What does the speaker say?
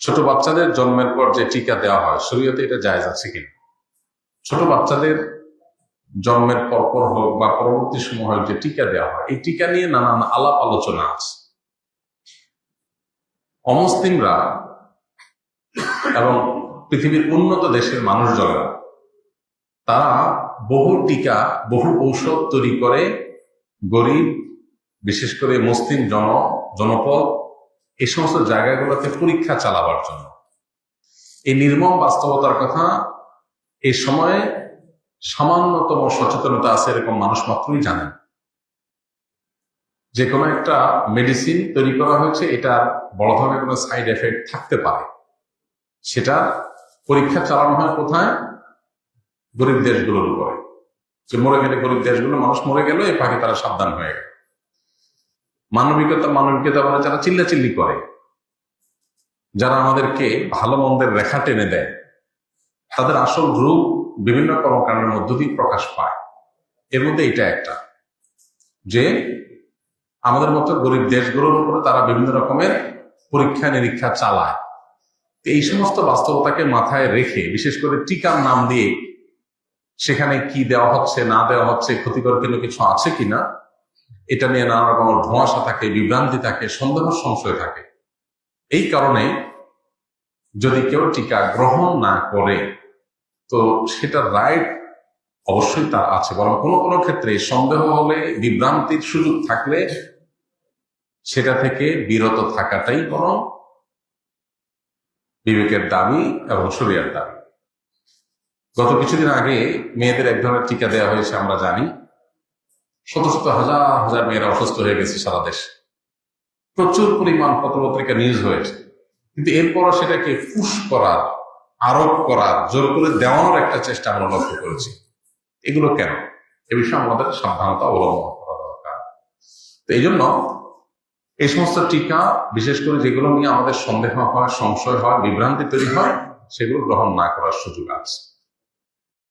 ছোট বাচ্চাদের জন্মের পর যে টিকা দেওয়া হয় শরীয়তে এটা জায়েজ আছে কিনা? ছোট বাচ্চাদের জন্মের পরপর হোক বা পরবর্তী সময় হোক যে টিকা দেওয়া হয়, এই টিকা নিয়ে নানান আলাপ আলোচনা আছে। অমুসলিমরা এবং পৃথিবীর উন্নত দেশের মানুষজনেরা তারা বহু টিকা, বহু ঔষধ তৈরি করে গরিব, বিশেষ করে মুসলিম জনপদ এই সমস্ত জায়গাগুলোতে পরীক্ষা চালাবার জন্য। এই নির্মম বাস্তবতার কথা এই সময়ে সামান্যতম সচেতনতা আছে এরকম মানুষ মাত্রই জানেন। যে কোনো একটা মেডিসিন তৈরি করা হয়েছে, এটার বড় ধরনের কোনো সাইড এফেক্ট থাকতে পারে, সেটা পরীক্ষা চালানো হয় কোথায়? গরিব দেশগুলোর উপরে। যে মরে গেলে গরিব দেশগুলো, মানুষ মরে গেল এই ফাঁকে তারা সাবধান হয়ে গেল। মানবিকতা বলে যারা চিল্লাচিল্লি করে, যারা আমাদেরকে ভালো মন্দের রেখা টেনে দেয়, তাদের আসল রূপ বিভিন্ন কর্মকাণ্ডের মধ্য দিয়ে প্রকাশ পায়। এর মধ্যে এটা একটা, যে আমাদের মতো গরিব দেশগুলোর উপরে তারা বিভিন্ন রকমের পরীক্ষা নিরীক্ষা চালায়। এই সমস্ত বাস্তবতাকে মাথায় রেখে, বিশেষ করে টিকার নাম দিয়ে সেখানে কি দেওয়া হচ্ছে না দেওয়া হচ্ছে, ক্ষতিকর কিছু আছে কিনা, এটা নিয়ে নানা রকমের ধোঁয়াশা থাকে, বিভ্রান্তি থাকে, সন্দেহ সংশয় থাকে। এই কারণে যদি কেউ টিকা গ্রহণ না করে তো সেটা রাইট অবশ্যই তার আছে, বরং কোনো কোনো ক্ষেত্রে সন্দেহ হলে, বিভ্রান্তির সুযোগ থাকলে সেটা থেকে বিরত থাকাটাই বরং বিবেকের দাবি এবং শরীয়তের দাবি। গত কিছুদিন আগে মেয়েদের এক ধরনের টিকা দেওয়া হয়েছে, আমরা জানি শত শত হাজার হাজার মেয়েরা অসুস্থ হয়ে গেছে সারা দেশে, প্রচুর পরিমাণ পত্রপত্রিকা নিউজ হয়েছে। কিন্তু এরপরও সেটাকে পুশ করার, আরোপ করার, জোর করে দেওয়ানোর একটা চেষ্টা আমরা লক্ষ্য করেছি। এগুলো কেন? এ বিষয়ে আমাদের সাবধানতা অবলম্বন করা দরকার। তো এই জন্য এই সমস্ত টিকা, বিশেষ করে যেগুলো নিয়ে আমাদের সন্দেহ হয়, সংশয় হয়, বিভ্রান্তি তৈরি হয়, সেগুলো গ্রহণ না করার সুযোগ আছে।